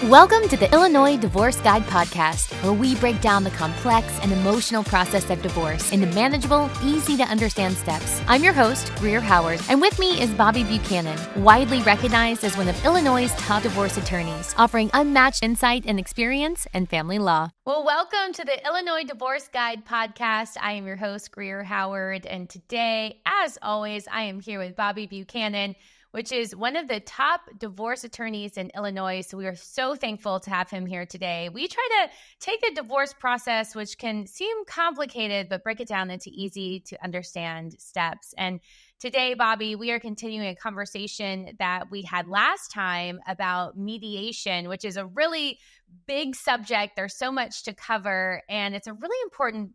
Welcome to the Illinois Divorce Guide podcast, where we break down the complex and emotional process of divorce into manageable, easy-to-understand steps. I'm your host, Greer Howard, and with me is Bobby Buchanan, widely recognized as one of Illinois' top divorce attorneys, offering unmatched insight and experience in family law. Well, welcome to the Illinois Divorce Guide podcast. I am your host, Greer Howard, and today, as always, I am here with Bobby Buchanan, which is one of the top divorce attorneys in Illinois. So we are so thankful to have him here today. We try to take the divorce process, which can seem complicated, but break it down into easy to understand steps. And today, Bobby, we are continuing a conversation that we had last time about mediation, which is a really big subject. There's so much to cover, and it's a really important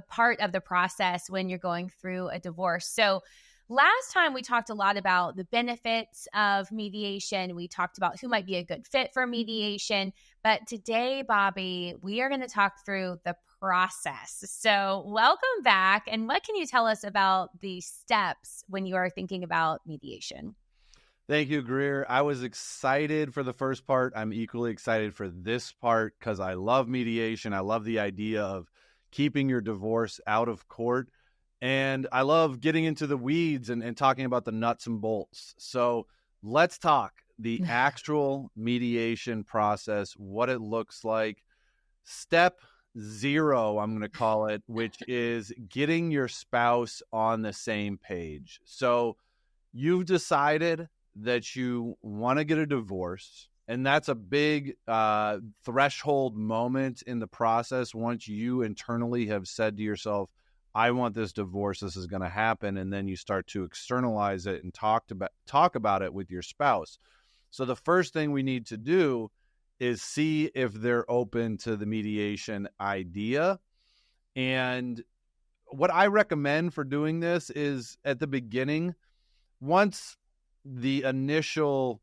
part of the process when you're going through a divorce. So last time, we talked a lot about the benefits of mediation. We talked about who might be a good fit for mediation. But today, Bobby, we are going to talk through the process. So welcome back. And what can you tell us about the steps when you are thinking about mediation? Thank you, Greer. I was excited for the first part. I'm equally excited for this part because I love mediation. I love the idea of keeping your divorce out of court. And I love getting into the weeds and talking about the nuts and bolts. So let's talk the actual mediation process, what it looks like. Step 0, I'm going to call it, which is getting your spouse on the same page. So you've decided that you want to get a divorce, and that's a big threshold moment in the process once you internally have said to yourself, I want this divorce, this is going to happen, and then you start to externalize it and talk about it with your spouse. So the first thing we need to do is see if they're open to the mediation idea. And what I recommend for doing this is at the beginning, once the initial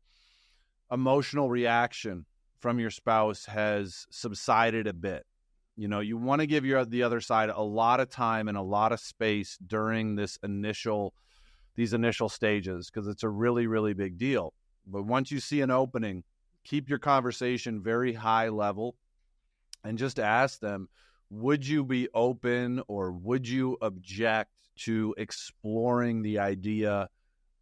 emotional reaction from your spouse has subsided a bit, you want to give the other side a lot of time and a lot of space during these initial stages, because it's a really, really big deal. But once you see an opening, keep your conversation very high level and just ask them, would you be open or would you object to exploring the idea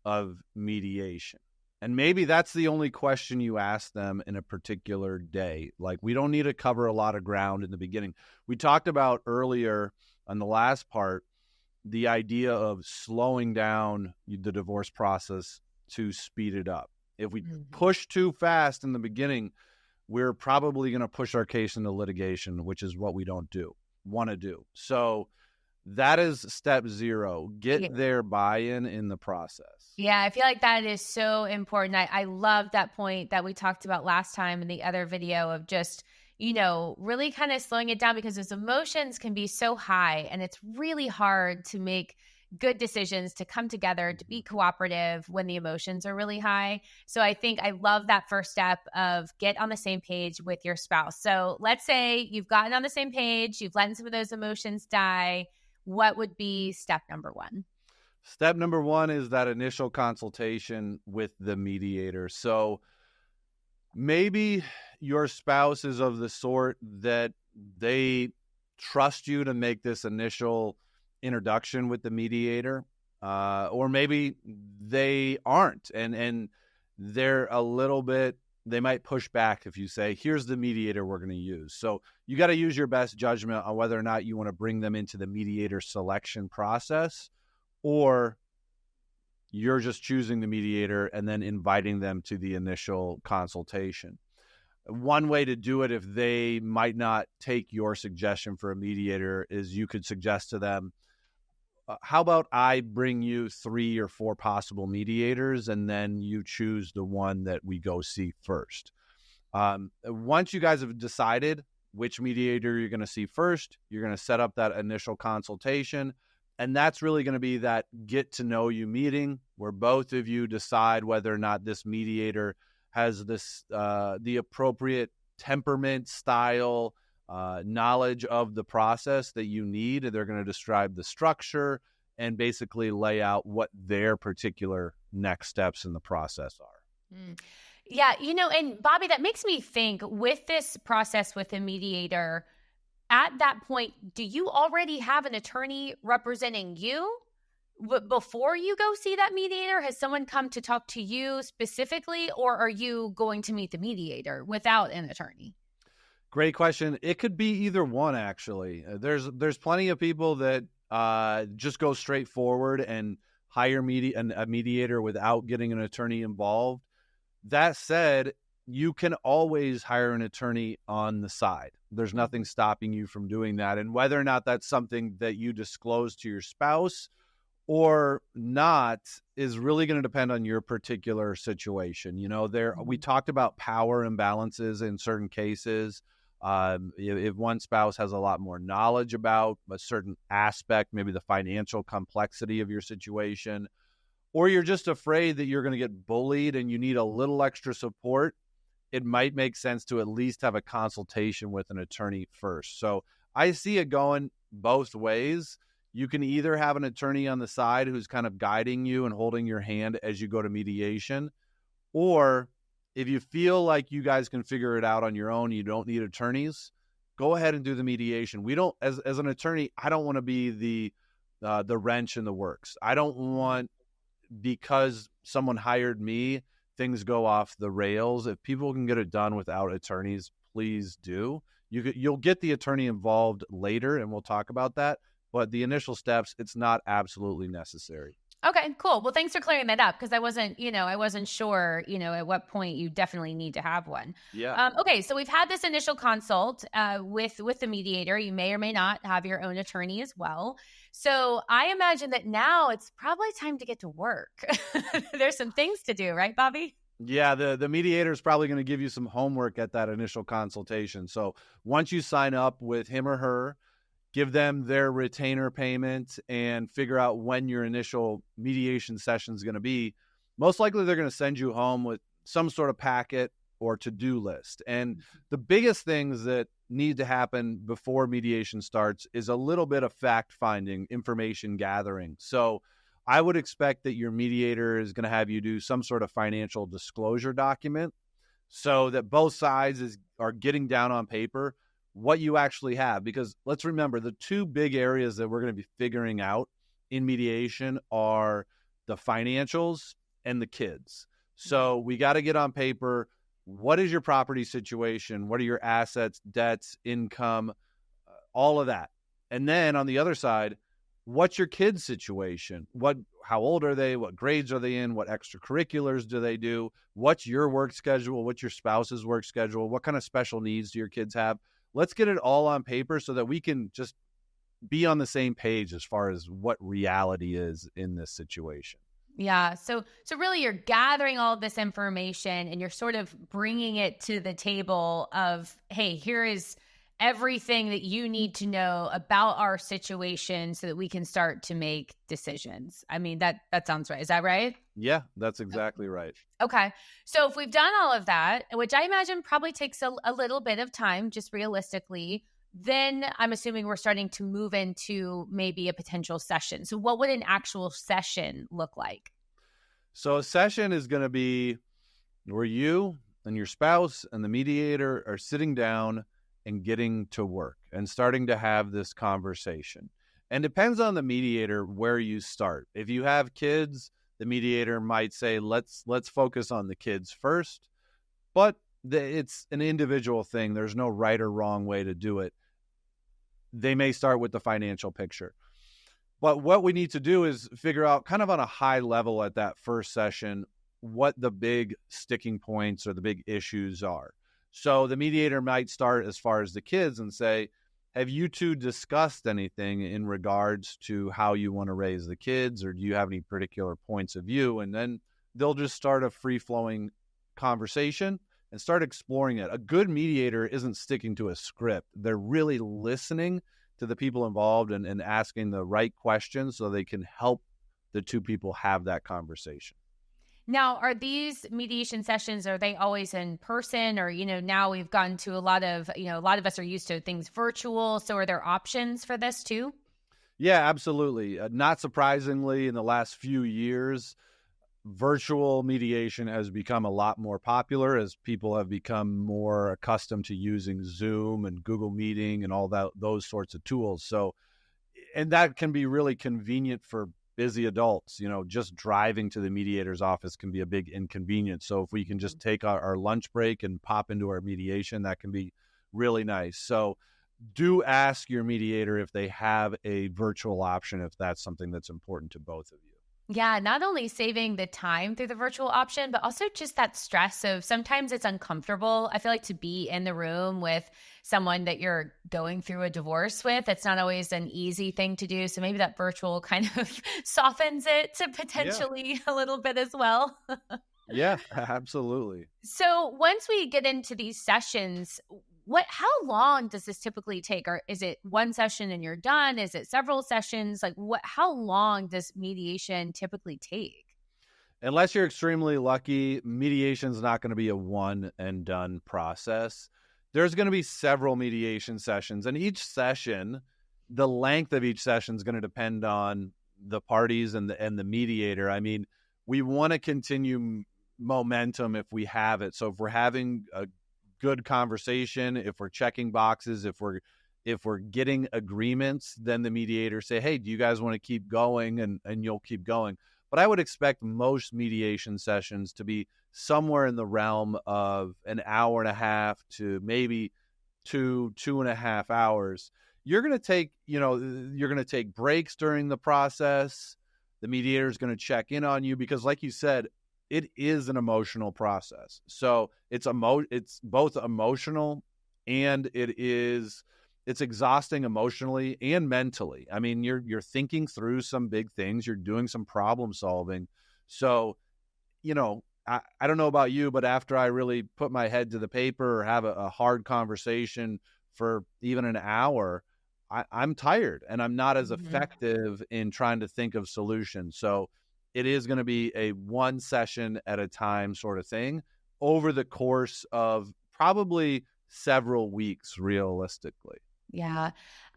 of mediation? And maybe that's the only question you ask them in a particular day. Like, we don't need to cover a lot of ground in the beginning. We talked about earlier on the last part, the idea of slowing down the divorce process to speed it up. If we push too fast in the beginning, we're probably going to push our case into litigation, which is what we don't want to do. So that is step 0. Get their buy-in in the process. Yeah, I feel like that is so important. I love that point that we talked about last time in the other video of just, really kind of slowing it down, because those emotions can be so high and it's really hard to make good decisions, to come together, to be cooperative when the emotions are really high. So I think I love that first step of get on the same page with your spouse. So let's say you've gotten on the same page, you've let some of those emotions die. What would be step number 1? Step number 1 is that initial consultation with the mediator. So maybe your spouse is of the sort that they trust you to make this initial introduction with the mediator, or maybe they aren't, and they're a little bit, they might push back if you say, here's the mediator we're going to use. So you got to use your best judgment on whether or not you want to bring them into the mediator selection process, or you're just choosing the mediator and then inviting them to the initial consultation. One way to do it, if they might not take your suggestion for a mediator, is you could suggest to them, how about I bring you 3 or 4 possible mediators, and then you choose the one that we go see first. Once you guys have decided which mediator you're going to see first, you're going to set up that initial consultation. And that's really going to be that get to know you meeting where both of you decide whether or not this mediator has the appropriate temperament, style, knowledge of the process that you need. They're going to describe the structure and basically lay out what their particular next steps in the process are. Yeah, and Bobby, that makes me think with this process with a mediator, at that point, do you already have an attorney representing you before you go see that mediator? Has someone come to talk to you specifically, or are you going to meet the mediator without an attorney? Great question. It could be either one, actually. There's plenty of people that just go straight forward and hire a mediator without getting an attorney involved. That said, you can always hire an attorney on the side. There's nothing stopping you from doing that. And whether or not that's something that you disclose to your spouse or not is really going to depend on your particular situation. We talked about power imbalances in certain cases. If one spouse has a lot more knowledge about a certain aspect, maybe the financial complexity of your situation, or you're just afraid that you're going to get bullied and you need a little extra support, it might make sense to at least have a consultation with an attorney first. So I see it going both ways. You can either have an attorney on the side who's kind of guiding you and holding your hand as you go to mediation, or if you feel like you guys can figure it out on your own, you don't need attorneys, go ahead and do the mediation. We don't, as an attorney, I don't want to be the wrench in the works. I don't want, because someone hired me, things go off the rails. If people can get it done without attorneys, please do. You'll get the attorney involved later, and we'll talk about that. But the initial steps, it's not absolutely necessary. Okay, cool. Well, thanks for clearing that up, because I wasn't sure, at what point you definitely need to have one. Yeah. Okay, so we've had this initial consult with the mediator. You may or may not have your own attorney as well. So I imagine that now it's probably time to get to work. There's some things to do, right, Bobby? Yeah, the mediator is probably going to give you some homework at that initial consultation. So once you sign up with him or her, give them their retainer payment and figure out when your initial mediation session is going to be. Most likely they're going to send you home with some sort of packet or to-do list. And the biggest things that need to happen before mediation starts is a little bit of fact-finding, information gathering. So I would expect that your mediator is going to have you do some sort of financial disclosure document so that both sides are getting down on paper what you actually have. Because let's remember, the two big areas that we're going to be figuring out in mediation are the financials and the kids. So we got to get on paper, what is your property situation? What are your assets, debts, income, all of that. And then on the other side, what's your kids' situation? How old are they? What grades are they in? What extracurriculars do they do? What's your work schedule? What's your spouse's work schedule? What kind of special needs do your kids have? Let's get it all on paper so that we can just be on the same page as far as what reality is in this situation. Yeah. So really you're gathering all of this information and you're sort of bringing it to the table of, hey, here is everything that you need to know about our situation so that we can start to make decisions. I mean, that sounds right. Is that right? Yeah, that's exactly right. Okay. So if we've done all of that, which I imagine probably takes a little bit of time, just realistically, then I'm assuming we're starting to move into maybe a potential session. So what would an actual session look like? So a session is going to be where you and your spouse and the mediator are sitting down and getting to work and starting to have this conversation. And depends on the mediator where you start. If you have kids, the mediator might say, let's focus on the kids first. But it's an individual thing. There's no right or wrong way to do it. They may start with the financial picture. But what we need to do is figure out kind of on a high level at that first session what the big sticking points or the big issues are. So the mediator might start as far as the kids and say, have you two discussed anything in regards to how you want to raise the kids, or do you have any particular points of view? And then they'll just start a free-flowing conversation and start exploring it. A good mediator isn't sticking to a script. They're really listening to the people involved and asking the right questions so they can help the two people have that conversation. Now, are these mediation sessions, are they always in person, or, now we've gotten to a lot of us are used to things virtual. So are there options for this too? Yeah, absolutely. Not surprisingly, in the last few years, virtual mediation has become a lot more popular as people have become more accustomed to using Zoom and Google Meeting and all those sorts of tools. So, and that can be really convenient for busy adults. Just driving to the mediator's office can be a big inconvenience. So if we can just take our lunch break and pop into our mediation, that can be really nice. So do ask your mediator if they have a virtual option, if that's something that's important to both of you. Yeah, not only saving the time through the virtual option, but also just that stress of sometimes it's uncomfortable. I feel like to be in the room with someone that you're going through a divorce with, it's not always an easy thing to do. So maybe that virtual kind of softens it to potentially a little bit as well. Yeah, absolutely. So once we get into these sessions, how long does this typically take? Or is it one session and you're done? Is it several sessions? How long does mediation typically take? Unless you're extremely lucky, mediation is not going to be a one and done process. There's going to be several mediation sessions, and each session, the length of each session is going to depend on the parties and the mediator. I mean, we want to continue momentum if we have it. So if we're having a good conversation, if we're checking boxes, if we're getting agreements, then the mediator say, hey, do you guys want to keep going? And you'll keep going. But I would expect most mediation sessions to be somewhere in the realm of an hour and a half to maybe 2.5 hours. You're going to take breaks during the process. The mediator is going to check in on you because, like you said, it is an emotional process. So it's both emotional and it's exhausting emotionally and mentally. I mean, you're thinking through some big things, you're doing some problem solving. So, I don't know about you, but after I really put my head to the paper or have a hard conversation for even an hour, I'm tired and I'm not as effective in trying to think of solutions. So it is going to be a one session at a time sort of thing over the course of probably several weeks, realistically. Yeah.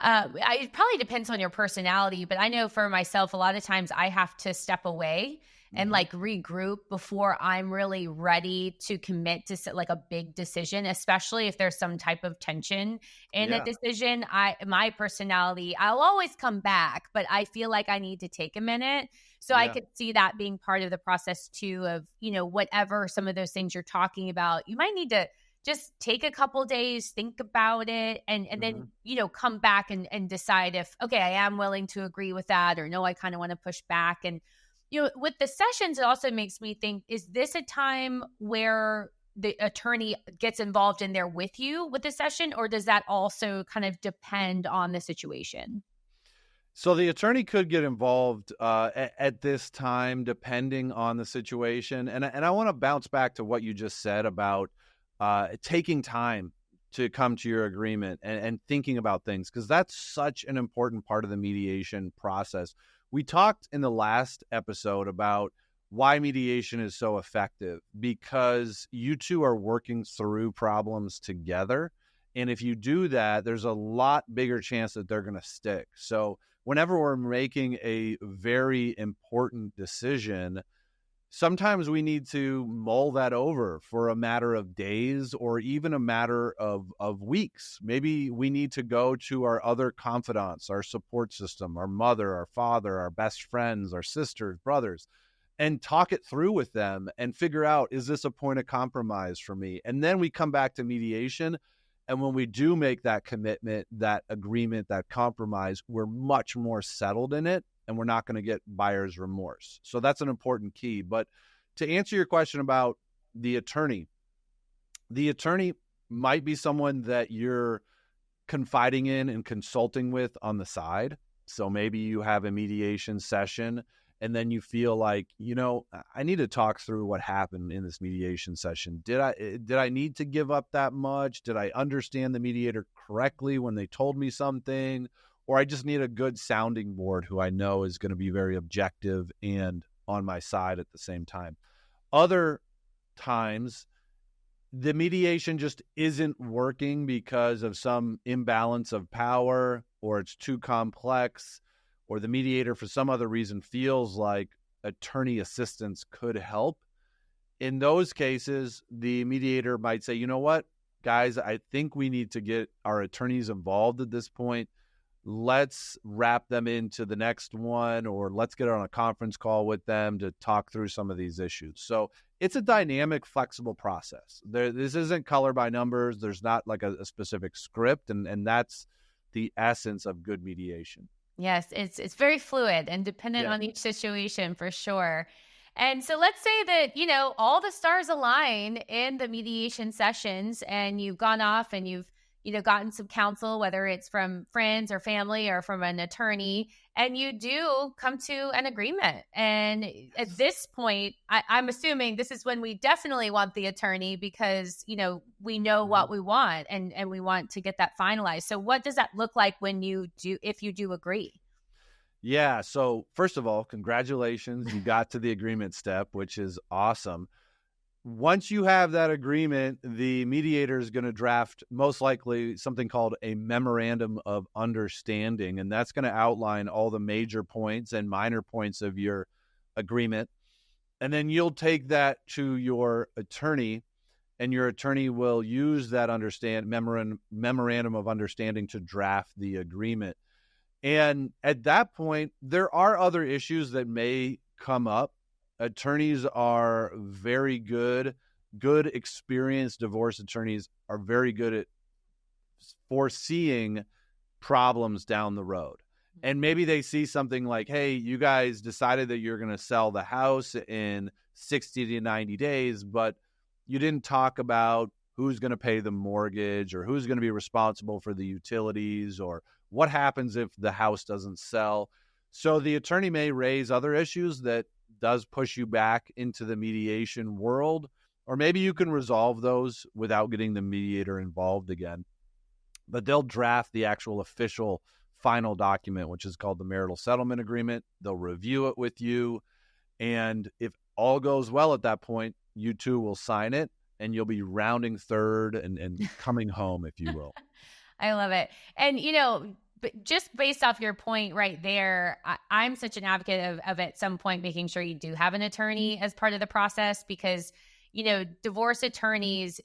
It probably depends on your personality, but I know for myself, a lot of times I have to step away and regroup before I'm really ready to commit to a big decision, especially if there's some type of tension in a decision. My personality, I'll always come back, but I feel like I need to take a minute. So I could see that being part of the process too of, whatever some of those things you're talking about, you might need to just take a couple days, think about it, and then, come back and decide if, okay, I am willing to agree with that, or no, I kind of want to push back. And, with the sessions, it also makes me think, is this a time where the attorney gets involved in there with you with the session, or does that also kind of depend on the situation? So the attorney could get involved at this time, depending on the situation. And I want to bounce back to what you just said about taking time to come to your agreement and thinking about things, because that's such an important part of the mediation process. We talked in the last episode about why mediation is so effective, because you two are working through problems together. And if you do that, there's a lot bigger chance that they're going to stick. So whenever we're making a very important decision, sometimes we need to mull that over for a matter of days or even a matter of weeks. Maybe we need to go to our other confidants, our support system, our mother, our father, our best friends, our sisters, brothers, and talk it through with them and figure out, is this a point of compromise for me? And then we come back to mediation. And when we do make that commitment, that agreement, that compromise, we're much more settled in it, and we're not going to get buyer's remorse. So that's an important key. But to answer your question about the attorney might be someone that you're confiding in and consulting with on the side. So maybe you have a mediation session and then you feel like, I need to talk through what happened in this mediation session. Did I need to give up that much? Did I understand the mediator correctly when they told me something? Or I just need a good sounding board who I know is going to be very objective and on my side at the same time. Other times, the mediation just isn't working because of some imbalance of power, or it's too complex, or the mediator for some other reason feels like attorney assistance could help. In those cases, the mediator might say, you know what, guys, I think we need to get our attorneys involved at this point. Let's wrap them into the next one, or let's get on a conference call with them to talk through some of these issues. So it's a dynamic, flexible process. This isn't color by numbers. There's not like a specific script, and that's the essence of good mediation. Yes, it's very fluid and dependent on each situation for sure. And so let's say that, all the stars align in the mediation sessions and you've gone off and you've, gotten some counsel, whether it's from friends or family or from an attorney, and you do come to an agreement. And at this point, I'm assuming this is when we definitely want the attorney because, we know what we want and we want to get that finalized. So what does that look like if you do agree? Yeah. So first of all, congratulations. You got to the agreement step, which is awesome. Once you have that agreement, the mediator is going to draft most likely something called a memorandum of understanding. And that's going to outline all the major points and minor points of your agreement. And then you'll take that to your attorney, and your attorney will use that memorandum of understanding to draft the agreement. And at that point, there are other issues that may come up. Attorneys are very good experienced divorce attorneys are very good at foreseeing problems down the road. And maybe they see something like, hey, you guys decided that you're going to sell the house in 60 to 90 days, but you didn't talk about who's going to pay the mortgage or who's going to be responsible for the utilities or what happens if the house doesn't sell. So the attorney may raise other issues that does push you back into the mediation world, or maybe you can resolve those without getting the mediator involved again. But they'll draft the actual official final document, which is called the marital settlement agreement. They'll review it with you. And if all goes well at that point, you two will sign it and you'll be rounding third and coming home, if you will. I love it. And, but just based off your point right there, I'm such an advocate of at some point making sure you do have an attorney as part of the process because, divorce attorneys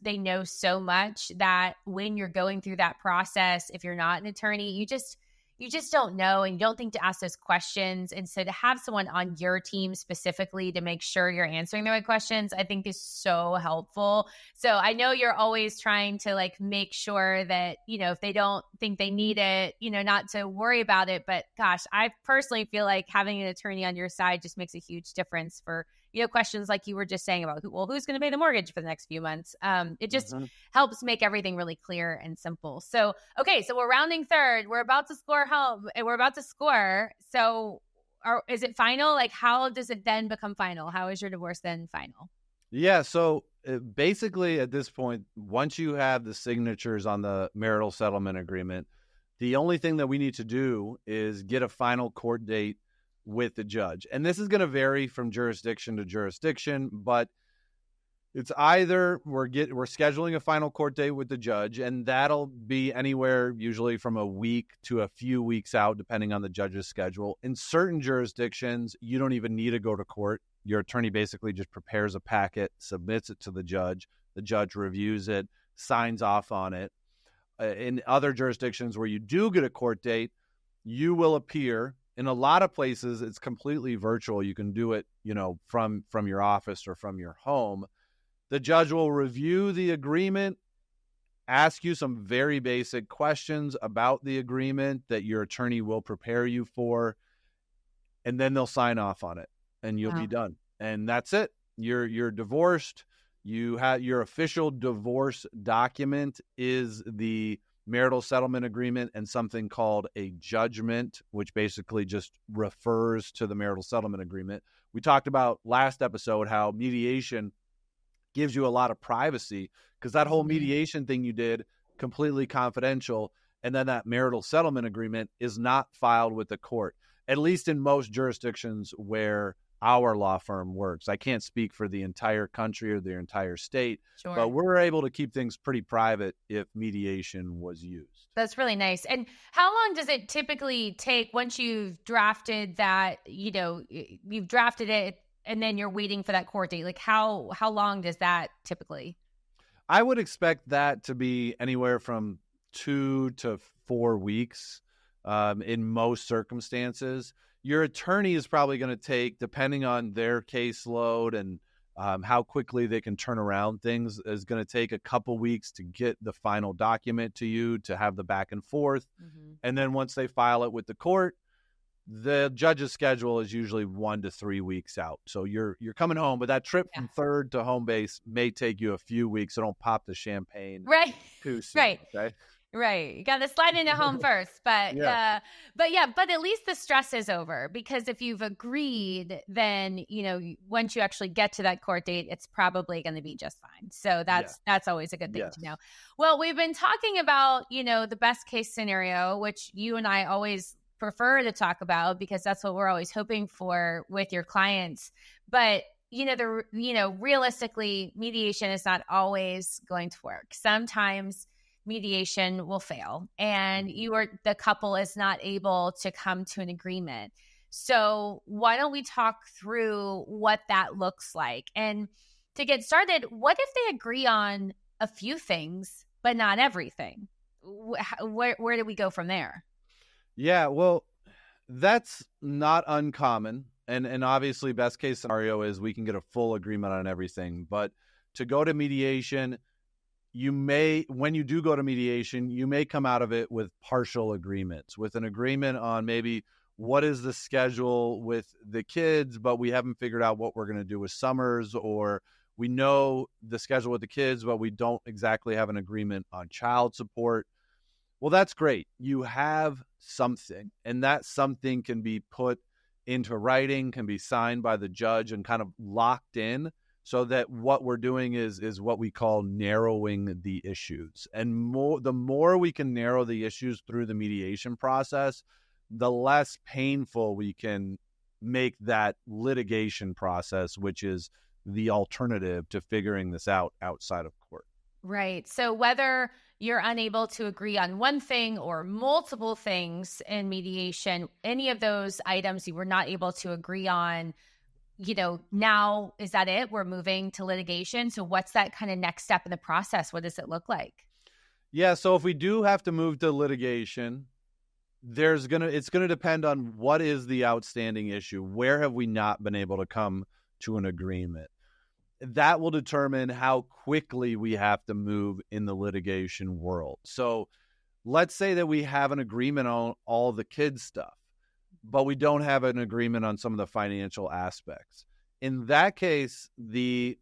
they know so much that when you're going through that process, if you're not an attorney, you just don't know and you don't think to ask those questions. And so to have someone on your team specifically to make sure you're answering the right questions, I think is so helpful. So I know you're always trying to make sure that, if they don't think they need it, not to worry about it. But gosh, I personally feel like having an attorney on your side just makes a huge difference for, questions like you were just saying about who's going to pay the mortgage for the next few months. It just helps make everything really clear and simple. So, okay. So we're rounding third, we're about to score home and we're about to score. So is it final? How does it then become final? How is your divorce then final? Yeah. So basically at this point, once you have the signatures on the marital settlement agreement, the only thing that we need to do is get a final court date with the judge. And this is going to vary from jurisdiction to jurisdiction, but it's either we're scheduling a final court date with the judge, and that'll be anywhere usually from a week to a few weeks out, depending on the judge's schedule. In certain jurisdictions, you don't even need to go to court. Your attorney basically just prepares a packet, submits it to the judge reviews it, signs off on it. In other jurisdictions where you do get a court date, you will appear. In a lot of places, it's completely virtual. You can do it, from your office or from your home. The judge will review the agreement, ask you some very basic questions about the agreement that your attorney will prepare you for, and then they'll sign off on it, and you'll be done. And that's it. You're divorced. You have your official divorce document is the marital settlement agreement and something called a judgment, which basically just refers to the marital settlement agreement. We talked about last episode how mediation gives you a lot of privacy because that whole mediation thing you did completely confidential. And then that marital settlement agreement is not filed with the court, at least in most jurisdictions where our law firm works. I can't speak for the entire country or the entire state, Sure. but we're able to keep things pretty private if mediation was used. That's really nice. And how long does it typically take once you've drafted that, you've drafted it and then you're waiting for that court date? Like how long does that typically? I would expect that to be anywhere from 2 to 4 weeks in most circumstances. Your attorney is probably going to take, depending on their caseload and how quickly they can turn around things, is going to take a couple weeks to get the final document to you, to have the back and forth. Mm-hmm. And then once they file it with the court, the judge's schedule is usually 1 to 3 weeks out. So you're coming home, but that trip from third to home base may take you a few weeks. So don't pop the champagne too soon. Right. Okay? Right. You got to slide into home first. But at least the stress is over, because if you've agreed, then, once you actually get to that court date, it's probably going to be just fine. So that's always a good thing to know. Well, we've been talking about, the best case scenario, which you and I always prefer to talk about because that's what we're always hoping for with your clients. But realistically, mediation is not always going to work. Sometimes mediation will fail and the couple is not able to come to an agreement. So why don't we talk through what that looks like? And to get started, what if they agree on a few things, but not everything? Where do we go from there? Yeah, well, that's not uncommon. And obviously, best case scenario is we can get a full agreement on everything. But to go to mediation, when you do go to mediation, you may come out of it with partial agreements, with an agreement on maybe what is the schedule with the kids, but we haven't figured out what we're going to do with summers, or we know the schedule with the kids, but we don't exactly have an agreement on child support. Well, that's great. You have something, and that something can be put into writing, can be signed by the judge and kind of locked in, so that what we're doing is what we call narrowing the issues. And the more we can narrow the issues through the mediation process, the less painful we can make that litigation process, which is the alternative to figuring this out outside of court. Right. So whether you're unable to agree on one thing or multiple things in mediation, any of those items you were not able to agree on, now is that it? We're moving to litigation. So what's that kind of next step in the process? What does it look like? Yeah. So if we do have to move to litigation, it's going to depend on what is the outstanding issue. Where have we not been able to come to an agreement? That will determine how quickly we have to move in the litigation world. So let's say that we have an agreement on all the kids stuff, but we don't have an agreement on some of the financial aspects. In that case, the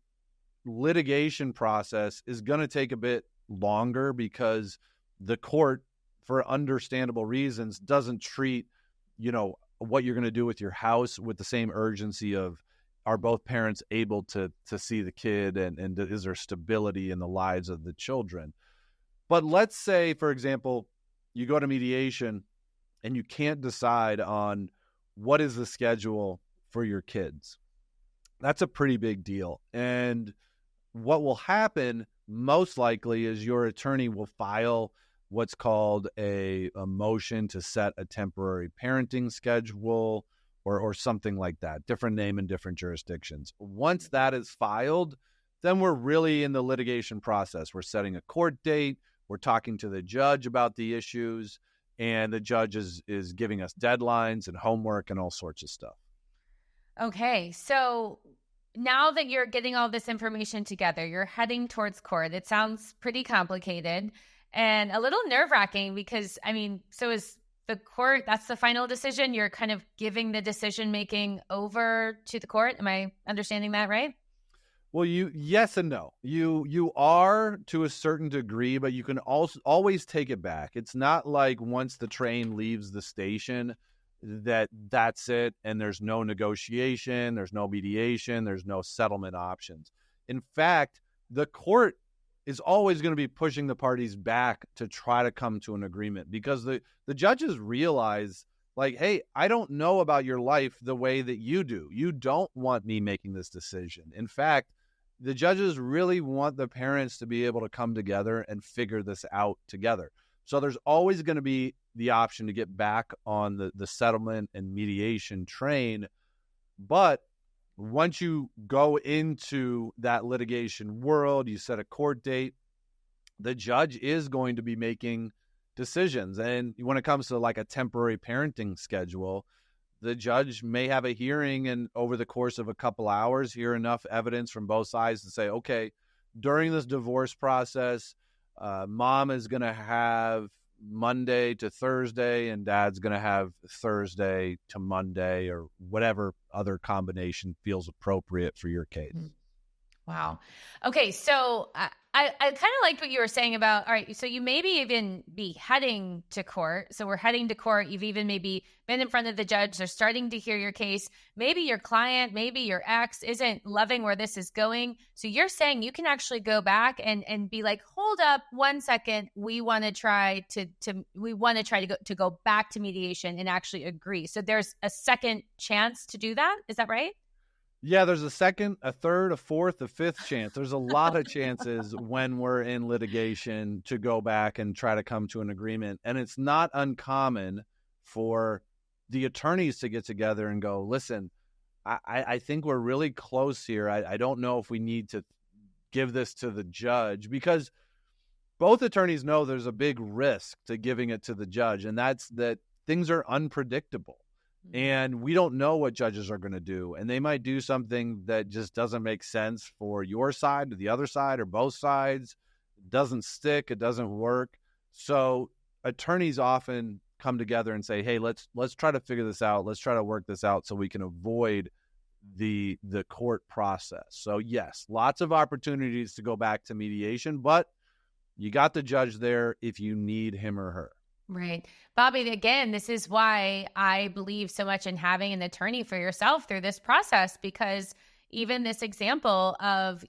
litigation process is going to take a bit longer because the court, for understandable reasons, doesn't treat, what you're going to do with your house with the same urgency of, are both parents able to see the kid, and is there stability in the lives of the children? But let's say, for example, you go to mediation and you can't decide on what is the schedule for your kids. That's a pretty big deal. And what will happen most likely is your attorney will file what's called a motion to set a temporary parenting schedule, or something like that, different name in different jurisdictions. Once that is filed, then we're really in the litigation process. We're setting a court date, we're talking to the judge about the issues, and the judge is giving us deadlines and homework and all sorts of stuff. Okay, so now that you're getting all this information together, you're heading towards court. It sounds pretty complicated and a little nerve-wracking because, so is the court, that's the final decision? You're kind of giving the decision-making over to the court. Am I understanding that right? Well, yes and no. You are to a certain degree, but you can also always take it back. It's not like once the train leaves the station that's it, and there's no negotiation, there's no mediation, there's no settlement options. In fact, the court is always going to be pushing the parties back to try to come to an agreement, because the judges realize like, hey, I don't know about your life the way that you do. You don't want me making this decision. In fact, the judges really want the parents to be able to come together and figure this out together. So there's always going to be the option to get back on the settlement and mediation train. But once you go into that litigation world, you set a court date, the judge is going to be making decisions. And when it comes to like a temporary parenting schedule, the judge may have a hearing and over the course of a couple hours hear enough evidence from both sides to say, okay, during this divorce process, mom is going to have Monday to Thursday and dad's going to have Thursday to Monday, or whatever other combination feels appropriate for your case. Wow. Okay. So I kind of liked what you were saying about, all right, so you maybe even be heading to court. So we're heading to court. You've even maybe been in front of the judge. They're starting to hear your case. Maybe your client, maybe your ex isn't loving where this is going. So you're saying you can actually go back and be like, hold up 1 second. We want to try to go back to mediation and actually agree. So there's a second chance to do that. Is that right? Yeah, there's a second, a third, a fourth, a fifth chance. There's a lot of chances when we're in litigation to go back and try to come to an agreement. And it's not uncommon for the attorneys to get together and go, listen, I think we're really close here. I don't know if we need to give this to the judge, because both attorneys know there's a big risk to giving it to the judge. And that's that things are unpredictable. And we don't know what judges are going to do. And they might do something that just doesn't make sense for your side or the other side or both sides. It doesn't stick. It doesn't work. So attorneys often come together and say, hey, let's try to figure this out. Let's try to work this out so we can avoid the court process. So yes, lots of opportunities to go back to mediation, but you got the judge there if you need him or her. Right. Bobby, again, this is why I believe so much in having an attorney for yourself through this process, because even this example of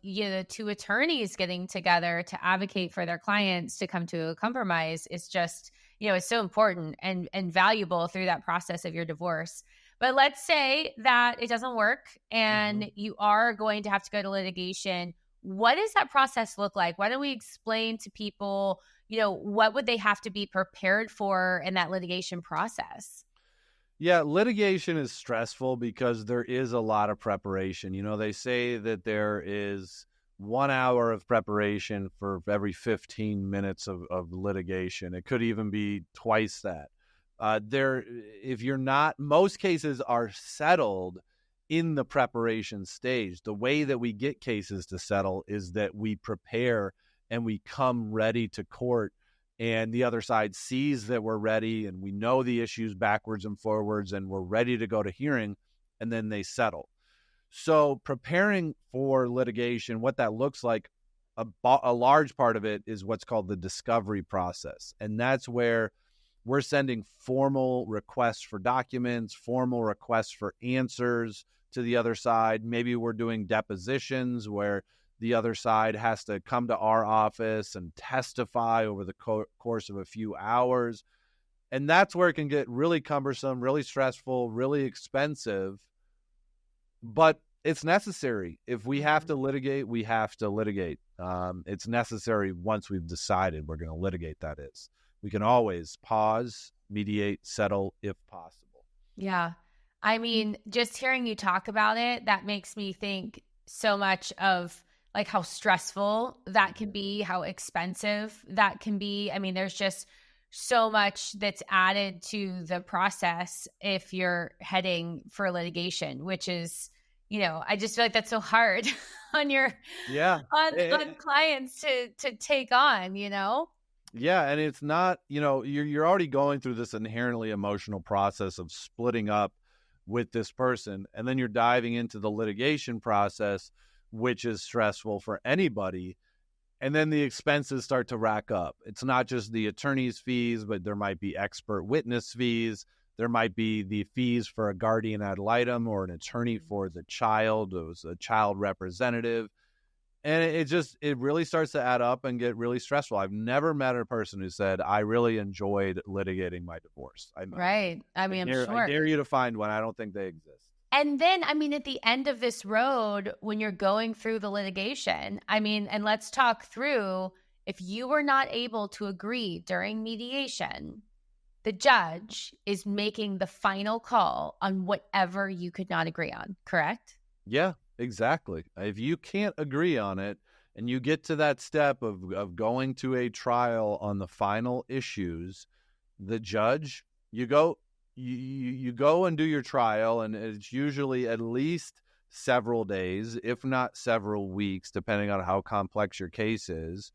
two attorneys getting together to advocate for their clients to come to a compromise is just, it's so important and valuable through that process of your divorce. But let's say that it doesn't work and you are going to have to go to litigation. What does that process look like? Why don't we explain to people, what would they have to be prepared for in that litigation process? Yeah, litigation is stressful because there is a lot of preparation. They say that there is 1 hour of preparation for every 15 minutes of litigation. It could even be twice that. Most cases are settled in the preparation stage. The way that we get cases to settle is that we prepare and we come ready to court, and the other side sees that we're ready and we know the issues backwards and forwards and we're ready to go to hearing, and then they settle. So preparing for litigation, what that looks like, a large part of it is what's called the discovery process. And that's where we're sending formal requests for documents, formal requests for answers to the other side. Maybe we're doing depositions where the other side has to come to our office and testify over the course of a few hours. And that's where it can get really cumbersome, really stressful, really expensive. But it's necessary. If we have to litigate, we have to litigate. It's necessary once we've decided we're going to litigate, that is. We can always pause, mediate, settle if possible. Yeah. I mean, just hearing you talk about it, that makes me think so much of like how stressful that can be, how expensive that can be. I mean, there's just so much that's added to the process if you're heading for litigation, which is, I just feel like that's so hard on on clients to take on, Yeah, and it's not, you're already going through this inherently emotional process of splitting up with this person, and then you're diving into the litigation process, which is stressful for anybody. And then the expenses start to rack up. It's not just the attorney's fees, but there might be expert witness fees. There might be the fees for a guardian ad litem or an attorney for the child, or a child representative. And it really starts to add up and get really stressful. I've never met a person who said, I really enjoyed litigating my divorce. Right. I mean, I'm sure. I dare you to find one. I don't think they exist. And then, I mean, at the end of this road, when you're going through the litigation, I mean, and let's talk through, if you were not able to agree during mediation, the judge is making the final call on whatever you could not agree on, correct? Yeah. Exactly. If you can't agree on it and you get to that step of going to a trial on the final issues, the judge, you go and do your trial, and it's usually at least several days, if not several weeks, depending on how complex your case is,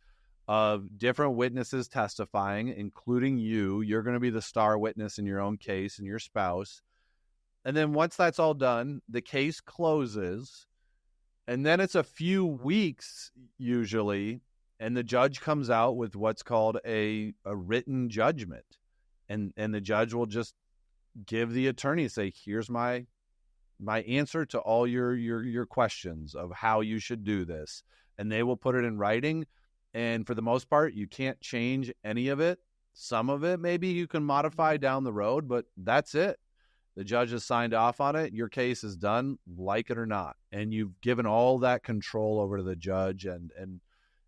of different witnesses testifying, including you. You're going to be the star witness in your own case and your spouse. And then once that's all done, the case closes. And then it's a few weeks usually, and the judge comes out with what's called a written judgment. And the judge will just give the attorney, say, here's my answer to all your questions of how you should do this. And they will put it in writing. And for the most part, you can't change any of it. Some of it maybe you can modify down the road, but that's it. The judge has signed off on it. Your case is done, like it or not. And you've given all that control over to the judge. And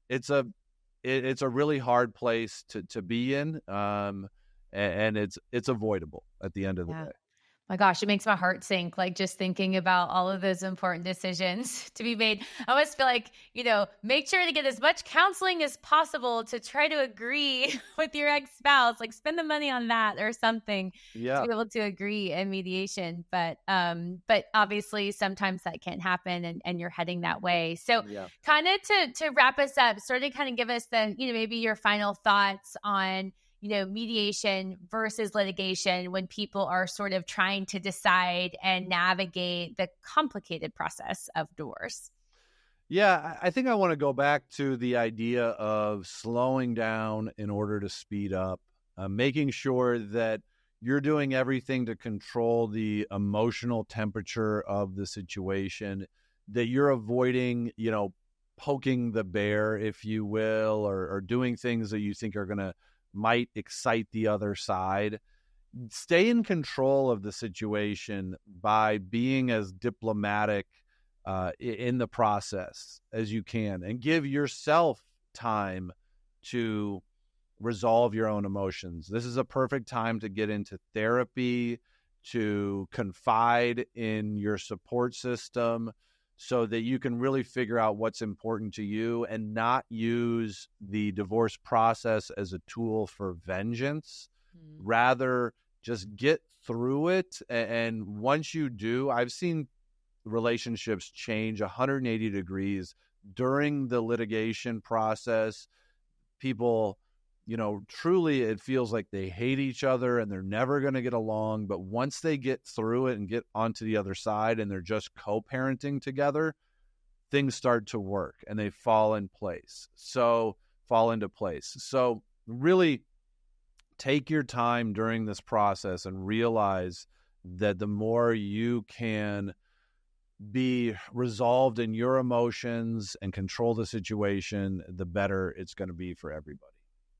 it's a really hard place to be in. And it's avoidable at the end of the day. My gosh, it makes my heart sink, like just thinking about all of those important decisions to be made. I always feel like, make sure to get as much counseling as possible to try to agree with your ex-spouse, like spend the money on that or something to be able to agree in mediation. But obviously sometimes that can't happen and you're heading that way. So kind of to wrap us up, sort of kind of give us the, maybe your final thoughts on mediation versus litigation when people are sort of trying to decide and navigate the complicated process of divorce. Yeah, I think I want to go back to the idea of slowing down in order to speed up, making sure that you're doing everything to control the emotional temperature of the situation, that you're avoiding, poking the bear, if you will, or doing things that you think might excite the other side. Stay in control of the situation by being as diplomatic in the process as you can, and give yourself time to resolve your own emotions. This is a perfect time to get into therapy, to confide in your support system, so that you can really figure out what's important to you and not use the divorce process as a tool for vengeance. Rather, just get through it. And once you do, I've seen relationships change 180 degrees during the litigation process. People, truly it feels like they hate each other and they're never going to get along. But once they get through it and get onto the other side and they're just co-parenting together, things start to work and they fall into place. So really take your time during this process and realize that the more you can be resolved in your emotions and control the situation, the better it's going to be for everybody.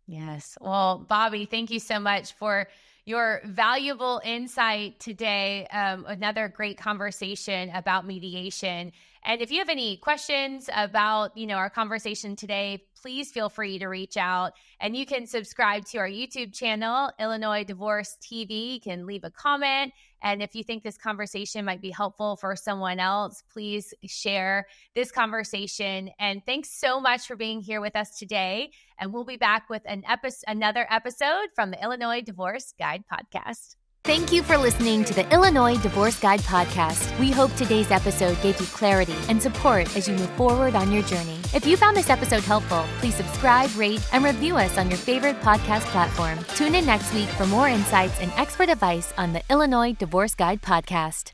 Yes. Well, Bobby, thank you so much for your valuable insight today. Another great conversation about mediation. And if you have any questions about, our conversation today, please feel free to reach out, and you can subscribe to our YouTube channel, Illinois Divorce TV. You can leave a comment. And if you think this conversation might be helpful for someone else, please share this conversation. And thanks so much for being here with us today. And we'll be back with another episode from the Illinois Divorce Guide podcast. Thank you for listening to the Illinois Divorce Guide podcast. We hope today's episode gave you clarity and support as you move forward on your journey. If you found this episode helpful, please subscribe, rate, and review us on your favorite podcast platform. Tune in next week for more insights and expert advice on the Illinois Divorce Guide podcast.